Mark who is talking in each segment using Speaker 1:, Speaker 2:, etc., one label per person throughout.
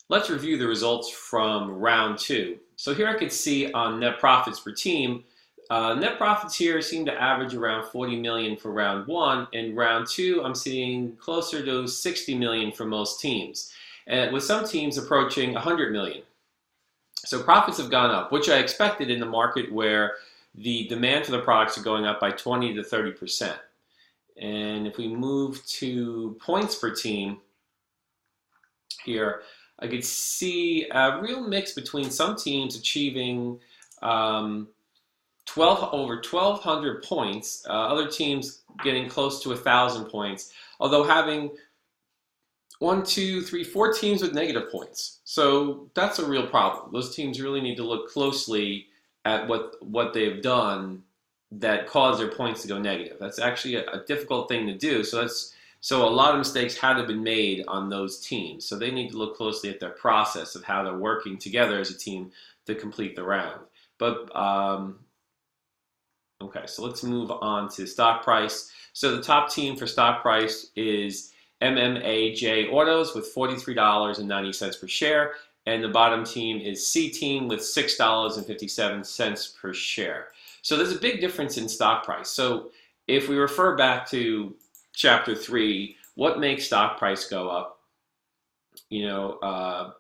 Speaker 1: Let's review the results from round two. So here I could see on net profits per team, net profits here seem to average around 40 million for round one. In round two, I'm seeing closer to 60 million for most teams, and with some teams approaching 100 million. So profits have gone up, which I expected in the market where the demand for the products are going up by 20 to 30%. And if we move to points per team here, I could see a real mix between some teams achieving 12 over 1,200 points, other teams getting close to 1,000 points, although having 1, 2, 3, 4 teams with negative points. So that's a real problem. Those teams really need to look closely at what they've done that caused their points to go negative. That's actually a difficult thing to do. So a lot of mistakes have been made on those teams. So they need to look closely at their process of how they're working together as a team to complete the round. But okay, so let's move on to stock price. So the top team for stock price is MMAJ Autos with $43.90 per share, and the bottom team is C Team with $6.57 per share. So there's a big difference in stock price. So if we refer back to Chapter 3, what makes stock price go up? Well,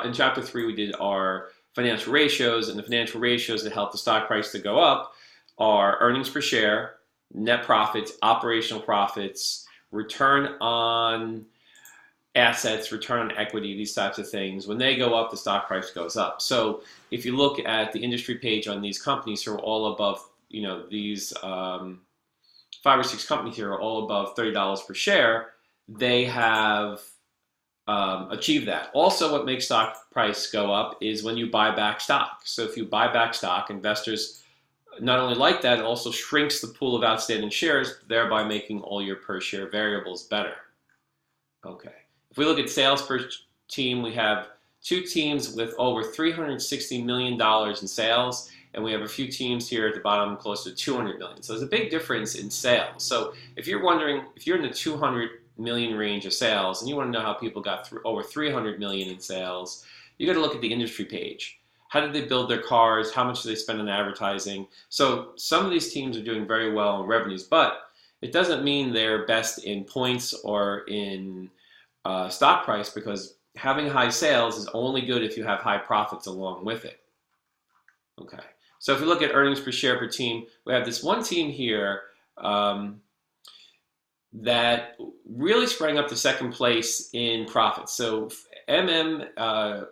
Speaker 1: in Chapter 3 we did our financial ratios, and the financial ratios that help the stock price to go up are earnings per share, net profits, operational profits, return on assets, return on equity, these types of things. When they go up, the stock price goes up. So if you look at the industry page on these companies who are all above, these 5 or 6 companies here are all above $30 per share, they have achieved that. Also, what makes stock price go up is when you buy back stock. So if you buy back stock, investors not only like that, it also shrinks the pool of outstanding shares, thereby making all your per share variables better. Okay. If we look at sales per team, we have 2 teams with over $360 million in sales, and we have a few teams here at the bottom close to 200 million. So there's a big difference in sales. So if you're wondering, if you're in the 200 million range of sales and you want to know how people got over 300 million in sales, you got to look at the industry page. How did they build their cars? How much do they spend on advertising? So some of these teams are doing very well in revenues, but it doesn't mean they're best in points or in stock price, because having high sales is only good if you have high profits along with it. Okay, so if we look at earnings per share per team, we have this one team here that really sprang up to second place in profits. So MMAJ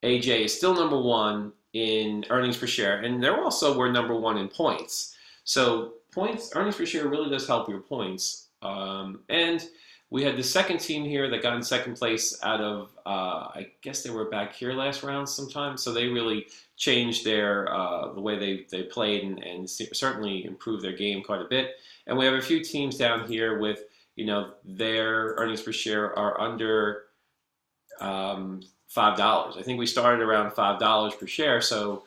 Speaker 1: is still number 1 in earnings per share, and they also were number 1 in points. So earnings per share really does help your points. And we had the second team here that got in second place out of, I guess they were back here last round sometime. So they really changed their the way they played and certainly improved their game quite a bit. And we have a few teams down here with, their earnings per share are under $5. I think we started around $5 per share. So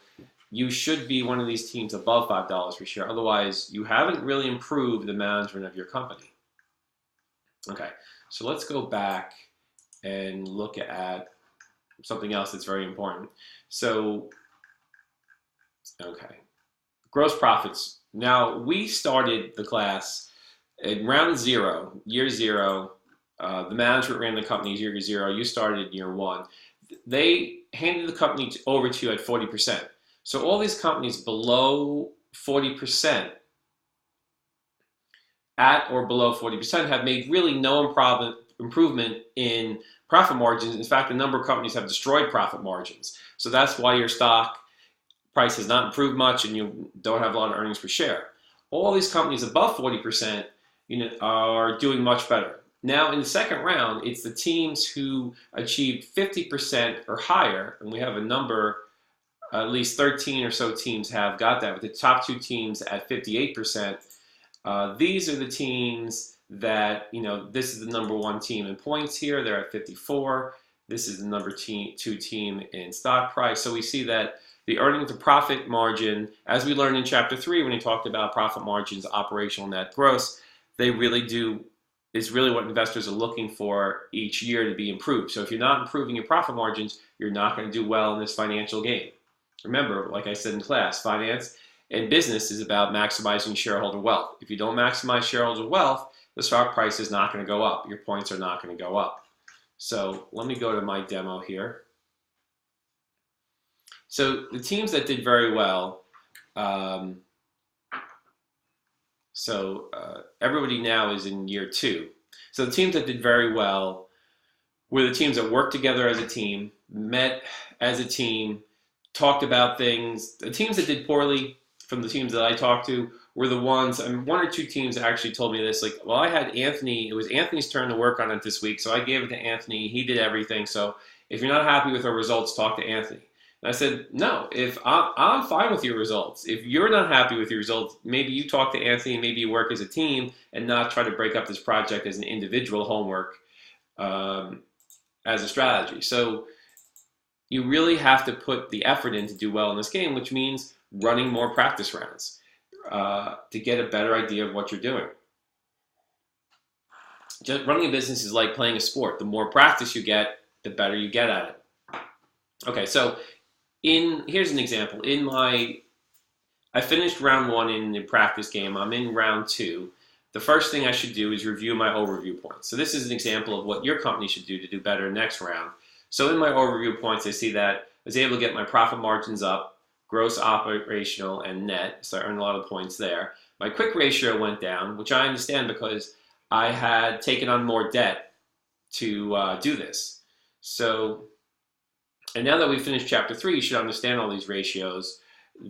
Speaker 1: you should be one of these teams above $5 per share. Otherwise, you haven't really improved the management of your company. Okay, so let's go back and look at something else that's very important. So, okay, gross profits. Now, we started the class at round 0, year 0. The management ran the company year 0. You started in year 1. They handed the company over to you at 40%. So all these companies below 40%, at or below 40%, have made really no improvement in profit margins. In fact, a number of companies have destroyed profit margins. So that's why your stock price has not improved much and you don't have a lot of earnings per share. All these companies above 40%, are doing much better. Now, in the second round, it's the teams who achieved 50% or higher, and we have a number, at least 13 or so teams have got that, with the top 2 teams at 58%. These are the teams that, this is the number 1 team in points here. They're at 54. This is the number 2 team in stock price. So we see that the earnings to profit margin, as we learned in Chapter 3 when he talked about profit margins, operational net gross, they really do is really what investors are looking for each year to be improved. So if you're not improving your profit margins, you're not going to do well in this financial game. Remember, like I said in class, finance and business is about maximizing shareholder wealth. If you don't maximize shareholder wealth, the stock price is not going to go up. Your points are not going to go up. So let me go to my demo here. So the teams that did very well, everybody now is in year 2. So the teams that did very well were the teams that worked together as a team, met as a team, talked about things. The teams that did poorly from the teams that I talked to were the ones, and 1 or 2 teams actually told me this, like, well, I had Anthony, it was Anthony's turn to work on it this week, so I gave it to Anthony, he did everything, so if you're not happy with our results, talk to Anthony. And I said, no, if I'm fine with your results. If you're not happy with your results, maybe you talk to Anthony, maybe you work as a team and not try to break up this project as an individual homework as a strategy. So you really have to put the effort in to do well in this game, which means running more practice rounds to get a better idea of what you're doing. Just running a business is like playing a sport. The more practice you get, the better you get at it. Okay, so here's an example. I finished round 1 in the practice game. I'm in round 2. The first thing I should do is review my overview points. So this is an example of what your company should do to do better next round. So in my overview points, I see that I was able to get my profit margins up, gross, operational, and net. So I earned a lot of points there. My quick ratio went down, which I understand because I had taken on more debt to do this. So, and now that we've finished chapter 3, you should understand all these ratios.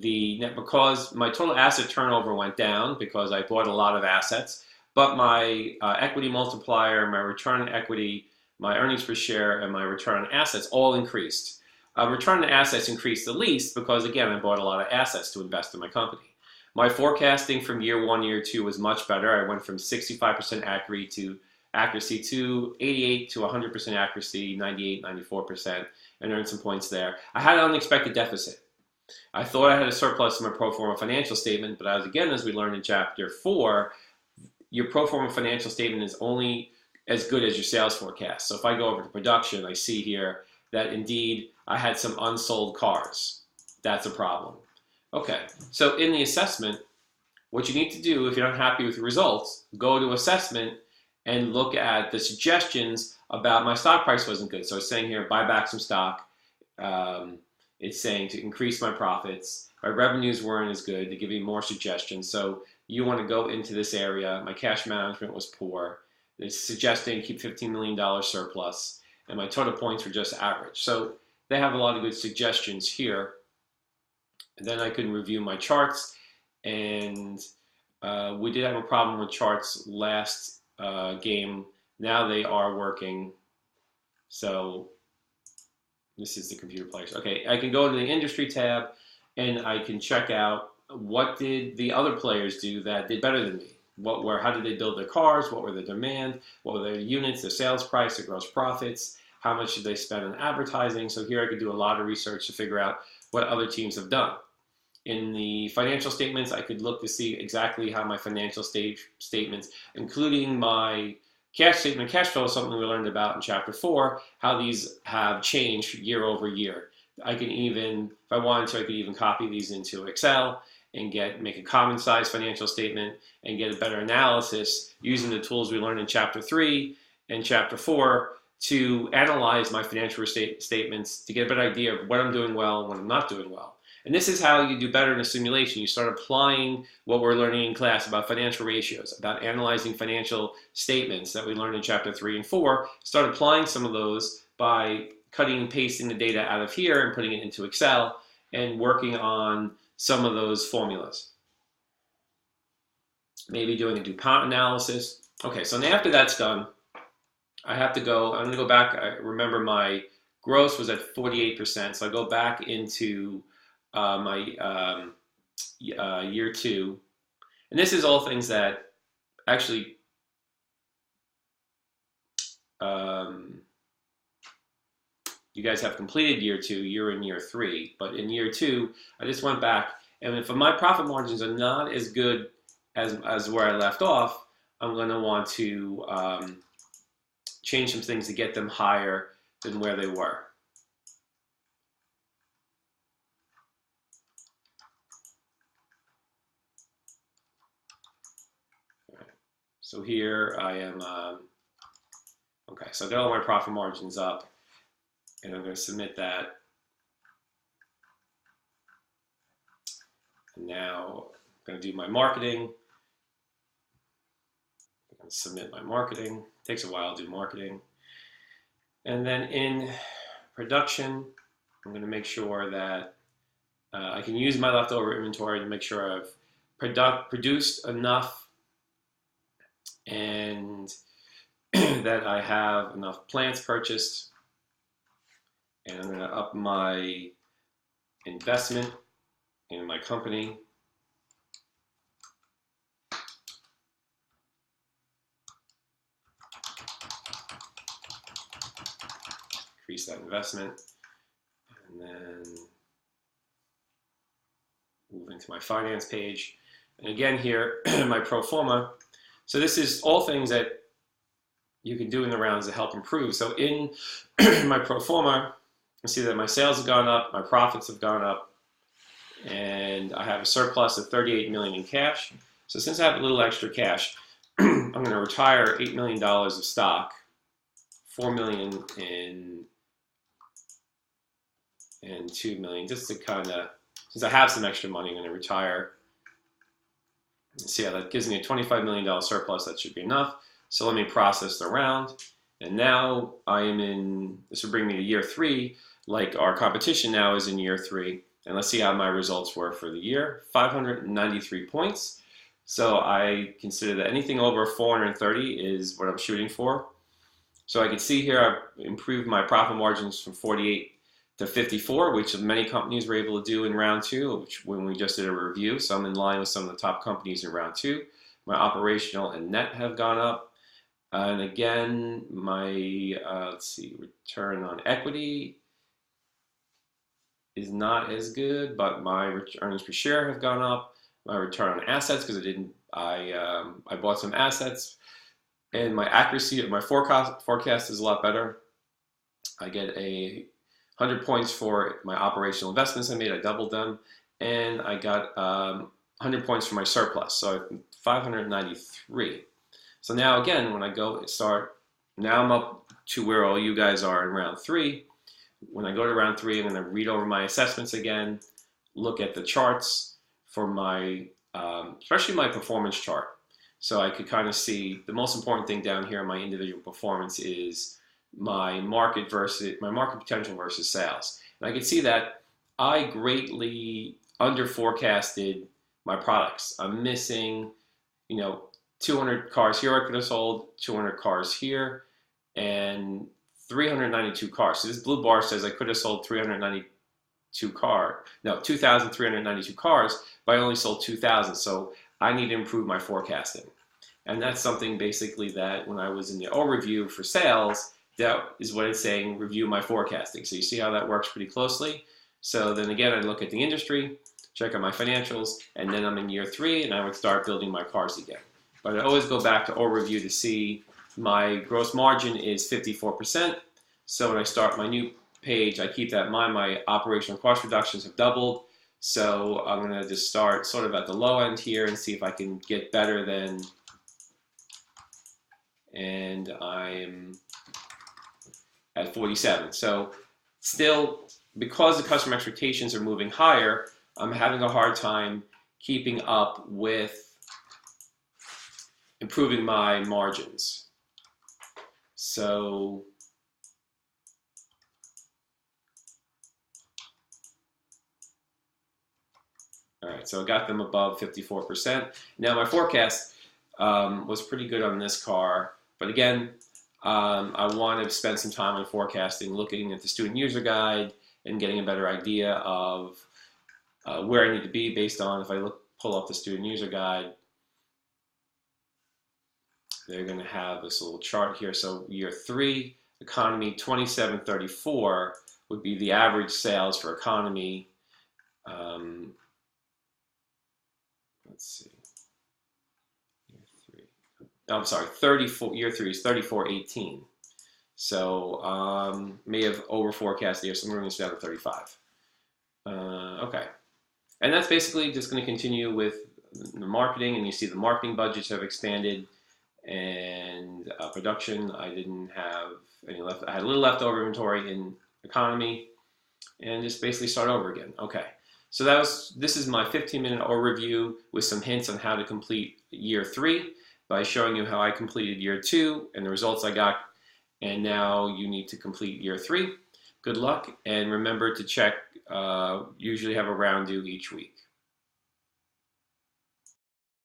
Speaker 1: Because my total asset turnover went down because I bought a lot of assets, but my equity multiplier, my return on equity, my earnings per share, and my return on assets all increased. Return on assets increased the least because, again, I bought a lot of assets to invest in my company. My forecasting from year 1, year 2 was much better. I went from 65% accuracy to 88 to 100% accuracy, 98, 94%, and earned some points there. I had an unexpected deficit. I thought I had a surplus in my pro forma financial statement, but as we learned in chapter 4, your pro forma financial statement is only as good as your sales forecast. So if I go over to production, I see here that indeed I had some unsold cars. That's a problem. Okay, so in the assessment, what you need to do if you're not happy with the results, go to assessment and look at the suggestions about my stock price wasn't good. So it's saying here, buy back some stock. It's saying to increase my profits. My revenues weren't as good, to give you more suggestions. So you want to go into this area. My cash management was poor. It's suggesting keep $15 million surplus. And my total points were just average. So they have a lot of good suggestions here. And then I can review my charts. And we did have a problem with charts last game. Now they are working. So this is the computer players. Okay, I can go into the industry tab and I can check out what did the other players do that did better than me. How did they build their cars? What were the demand? What were their units, their sales price, their gross profits? How much did they spend on advertising? So here I could do a lot of research to figure out what other teams have done. In the financial statements, I could look to see exactly how my financial statements, including my cash statement, cash flow is something we learned about in chapter 4, how these have changed year over year. I can even, if I wanted to, I could even copy these into Excel and make a common size financial statement and get a better analysis using the tools we learned in chapter 3 and chapter 4 to analyze my financial statements to get a better idea of what I'm doing well and what I'm not doing well. And this is how you do better in a simulation. You start applying what we're learning in class about financial ratios, about analyzing financial statements that we learned in chapter 3 and 4. Start applying some of those by cutting and pasting the data out of here and putting it into Excel and working on some of those formulas. Maybe doing a DuPont analysis. Okay, so now after that's done, I'm going to go back. I remember my gross was at 48%, so I go back into my year 2. And this is all things that actually you guys have completed year 2, you're in year 3. But in year 2, I just went back, and if my profit margins are not as good as where I left off, I'm going to want to change some things to get them higher than where they were. So here I am, okay, so I got all my profit margins up, and I'm going to submit that. And now I'm going to do my marketing. I'm going to submit my marketing. It takes a while to do marketing. And then in production, I'm going to make sure that I can use my leftover inventory to make sure I've produced enough and that I have enough plants purchased. And I'm going to up my investment in my company. Increase that investment. And then move into my finance page. And again here, my pro forma. So this is all things that you can do in the rounds to help improve. So in my pro forma, you see that my sales have gone up, my profits have gone up, and I have a surplus of $38 million in cash. So since I have a little extra cash, I'm going to retire $8 million of stock, $4 million and $2 million, just to kind of, since I have some extra money, I'm going to retire. See how that gives me a $25 million surplus. That should be enough. So let me process the round. And now I am in, this will bring me to year 3, like our competition now is in year 3. And let's see how my results were for the year. 593 points. So I consider that anything over 430 is what I'm shooting for. So I can see here I've improved my profit margins from 48 to 54, which many companies were able to do in round 2, which when we just did a review. So I'm in line with some of the top companies in round 2. My operational and net have gone up. And again, my, let's see, return on equity is not as good, but my earnings per share have gone up. My return on assets, because I bought some assets, and my accuracy of my forecast is a lot better. I get 100 points for my operational investments I made. I doubled them, and I got 100 points for my surplus. So 593. So now again, when I go start, now I'm up to where all you guys are in round 3. When I go to round 3, I'm going to read over my assessments again, look at the charts for my, especially my performance chart. So I could kind of see the most important thing down here in my individual performance is my market potential versus sales. And I could see that I greatly under forecasted my products. I'm missing, 200 cars here I could have sold, 200 cars here, and 392 cars. So this blue bar says I could have sold 2,392 cars, but I only sold 2,000. So I need to improve my forecasting. And that's something basically that when I was in the overview for sales, that is what it's saying, review my forecasting. So you see how that works pretty closely. So then again, I look at the industry, check out my financials, and then I'm in year 3 and I would start building my cars again. But I always go back to overview to see my gross margin is 54%. So when I start my new page, I keep that in mind. My operational cost reductions have doubled. So I'm going to just start sort of at the low end here and see if I can get better than, and I'm at 47. So still, because the customer expectations are moving higher, I'm having a hard time keeping up with improving my margins. So all right, so I got them above 54%. Now my forecast was pretty good on this car, but again, I want to spend some time on forecasting, looking at the student user guide and getting a better idea of where I need to be based on, if I pull up the student user guide, they're going to have this little chart here. So year 3, economy 2734 would be the average sales for economy. Let's see, year I'm sorry, 34, year 3 is 34.18. So may have over forecasted here, so we're going to start at 35. Okay. And that's basically just going to continue with the marketing, and you see the marketing budgets have expanded, and production, I didn't have any left. I had a little leftover inventory in economy, and just basically start over again. Okay. So this is my 15-minute overview with some hints on how to complete year 3 by showing you how I completed year 2 and the results I got. And now you need to complete year 3. Good luck, and remember to check, usually have a round due each week.